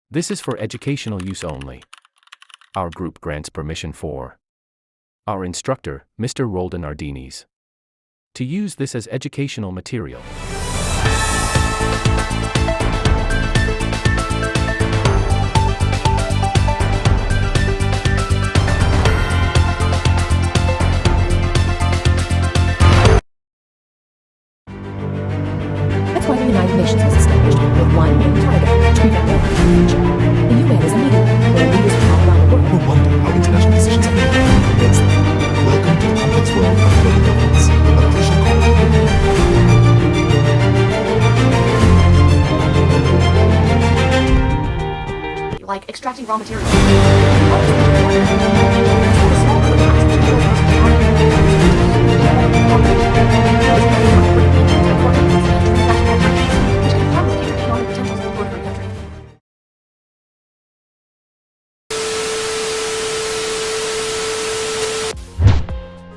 This is for educational use only. Our group grants permission for our instructor, Mr. Roldan Ardines, to use this as educational material. That's why the United Nations has established with one main target, to prevent war. The UN is a meeting where leaders from all around the world. Who wonder how international decisions are made? Next, welcome to the complex world of global governance, a crucial call. Like extracting raw materials.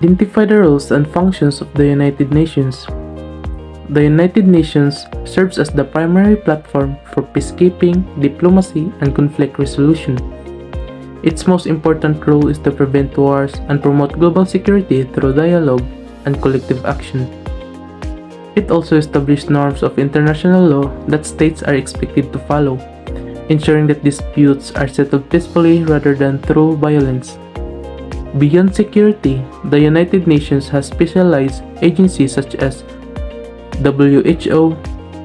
Identify the roles and functions of the United Nations. The United Nations serves as the primary platform for peacekeeping, diplomacy, and conflict resolution. Its most important role is to prevent wars and promote global security through dialogue and collective action. It also establishes norms of international law that states are expected to follow, ensuring that disputes are settled peacefully rather than through violence. Beyond security, the United Nations has specialized agencies such as WHO,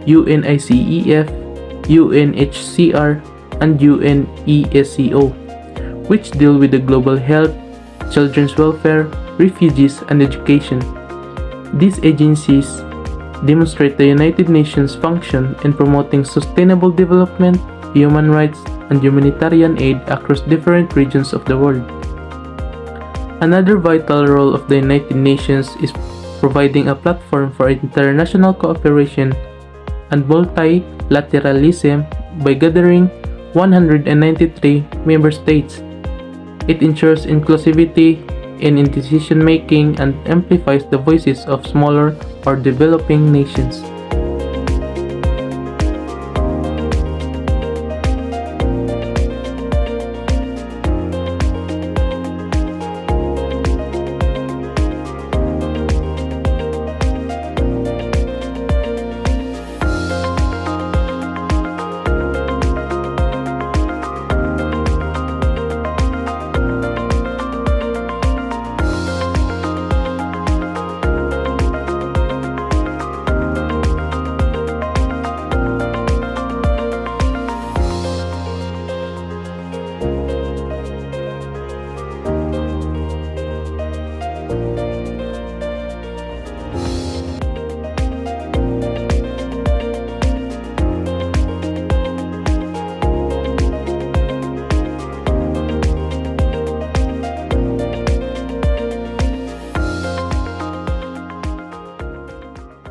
UNICEF, UNHCR, and UNESCO, which deal with the global health, children's welfare, refugees, and education. These agencies demonstrate the United Nations' function in promoting sustainable development, human rights, and humanitarian aid across different regions of the world. Another vital role of the United Nations is providing a platform for international cooperation and multilateralism by gathering 193 member states. It ensures inclusivity in decision-making and amplifies the voices of smaller or developing nations.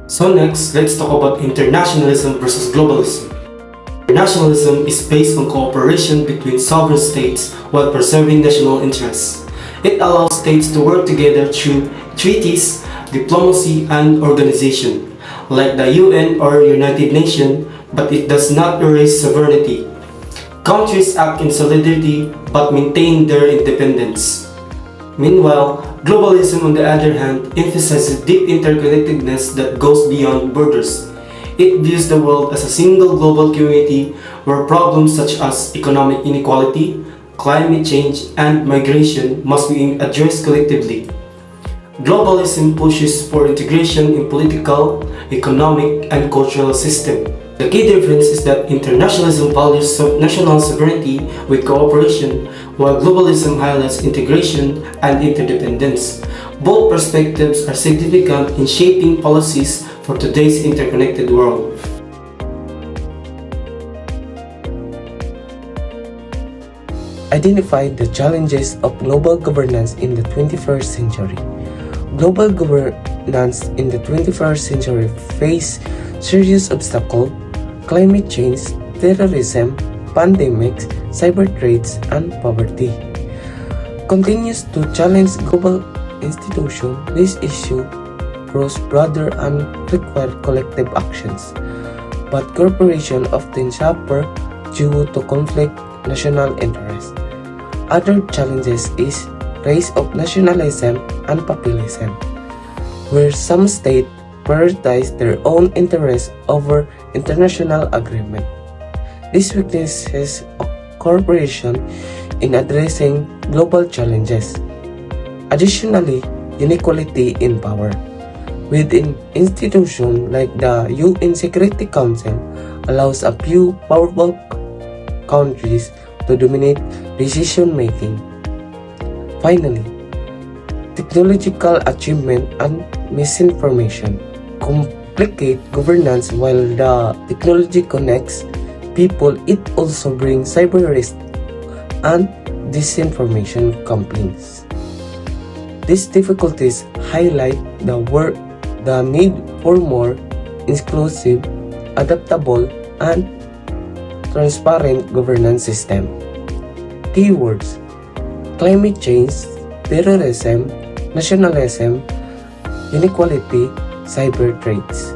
So next, let's talk about internationalism versus globalism. Internationalism is based on cooperation between sovereign states while preserving national interests. It allows states to work together through treaties, diplomacy, and organization, like the UN or United Nations, but it does not erase sovereignty. Countries act in solidarity but maintain their independence. Meanwhile, globalism, on the other hand, emphasizes deep interconnectedness that goes beyond borders. It views the world as a single global community where problems such as economic inequality, climate change, and migration must be addressed collectively. Globalism pushes for integration in political, economic, and cultural systems. The key difference is that internationalism values national sovereignty with cooperation, while globalism highlights integration and interdependence. Both perspectives are significant in shaping policies for today's interconnected world. Identify the challenges of global governance in the 21st century. Global governance in the 21st century face serious obstacles: climate change, terrorism, pandemics, cyber threats, and poverty. Continues to challenge global institutions. This issue grows broader and require collective actions, but corporations often suffer due to conflict national interest. Other challenges is rise of nationalism and populism, where some states prioritize their own interests over international agreement. This weaknesses of cooperation in addressing global challenges. Additionally, inequality in power. Within institutions like the UN Security Council allows a few powerful countries to dominate decision making. Finally, technological achievement and misinformation complicate governance. While the technology connects people, it also brings cyber risk and disinformation complaints. These difficulties highlight the need for more inclusive, adaptable, and transparent governance system. Keywords: climate change, terrorism, nationalism, inequality, cyber threats.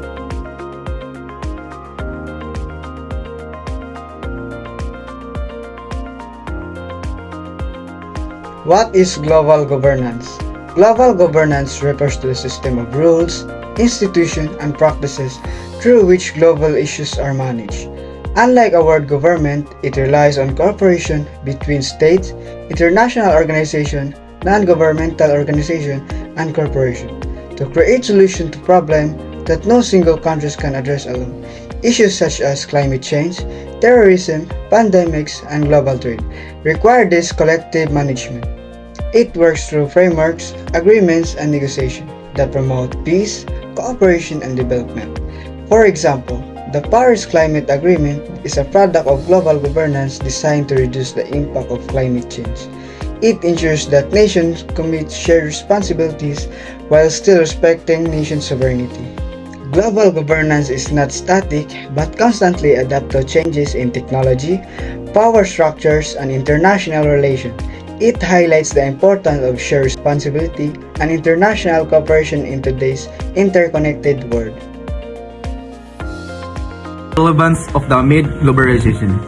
What is global governance? Global governance refers to the system of rules, institutions, and practices through which global issues are managed. Unlike a world government, it relies on cooperation between states, international organizations, non-governmental organizations, and corporations to create solutions to problems that no single country can address alone. Issues such as climate change, terrorism, pandemics, and global trade require this collective management. It works through frameworks, agreements, and negotiations that promote peace, cooperation, and development. For example, the Paris Climate Agreement is a product of global governance designed to reduce the impact of climate change. It ensures that nations commit shared responsibilities while still respecting nation sovereignty. Global governance is not static but constantly adapt to changes in technology, power structures, and international relations. It highlights the importance of shared responsibility and international cooperation in today's interconnected world. Relevance of the amid globalization.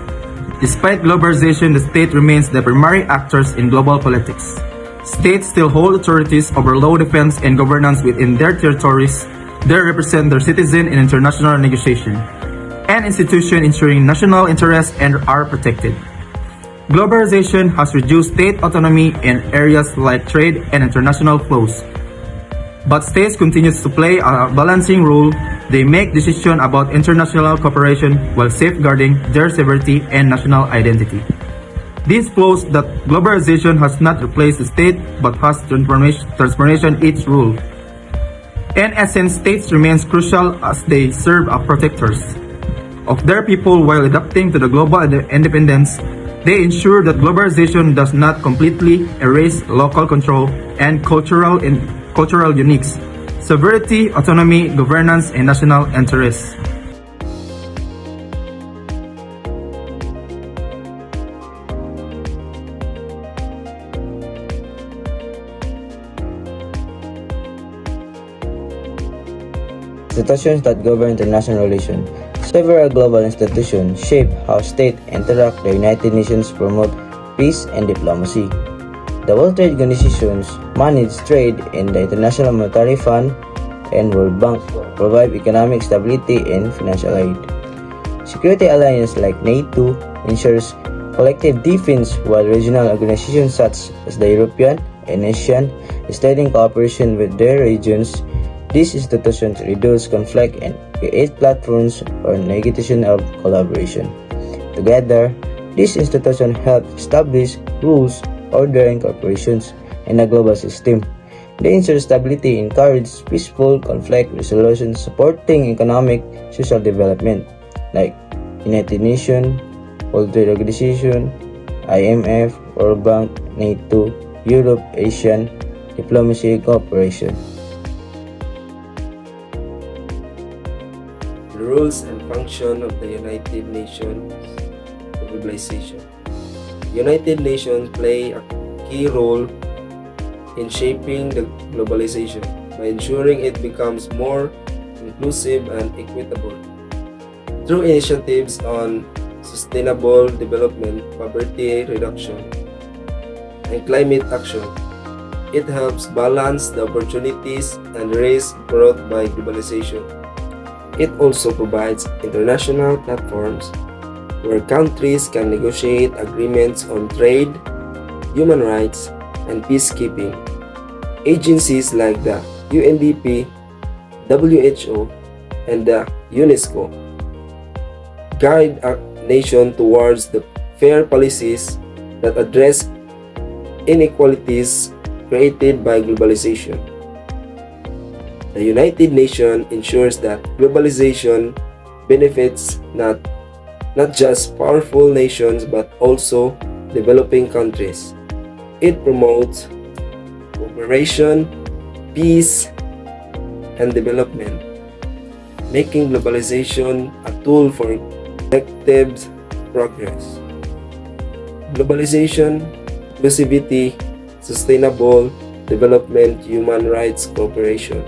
Despite globalization, the state remains the primary actors in global politics. States still hold authorities over law defense and governance within their territories. They represent their citizens in international negotiation and institutions ensuring national interests and are protected. Globalization has reduced state autonomy in areas like trade and international flows. But states continue to play a balancing role. They make decisions about international cooperation while safeguarding their sovereignty and national identity. This proves that globalization has not replaced the state but has transformation its role. In essence, states remain crucial as they serve as protectors of their people while adapting to the global independence. They ensure that globalization does not completely erase local control and cultural uniques, sovereignty, autonomy, governance, and national interests. Institutions that govern international relations. Several global institutions shape how states interact. The United Nations promote peace and diplomacy. The World Trade Organization manages trade, and the International Monetary Fund and World Bank provide economic stability and financial aid. Security alliances like NATO ensures collective defense, while regional organizations such as the European and Asian study in cooperation with their regions. These institutions reduce conflict and create platforms for negotiation of collaboration. Together, these institutions help establish rules, order, and corporations in a global system. They ensure stability, encourage peaceful conflict resolution, supporting economic social development, like United Nations, World Trade Organization, IMF, World Bank, NATO, Europe, Asian diplomacy cooperation. The rules and function of the United Nations Globalization. United Nations play a key role in shaping the globalization by ensuring it becomes more inclusive and equitable. Through initiatives on sustainable development, poverty reduction, and climate action. It helps balance the opportunities and risks brought by globalization. It also provides international platforms where countries can negotiate agreements on trade, human rights, and peacekeeping. Agencies like the UNDP, WHO, and the UNESCO guide a nation towards the fair policies that address inequalities created by globalization. The United Nations ensures that globalization benefits not just powerful nations but also developing countries. It promotes cooperation, peace, and development, making globalization a tool for collective progress. Globalization, inclusivity, sustainable development, human rights cooperation.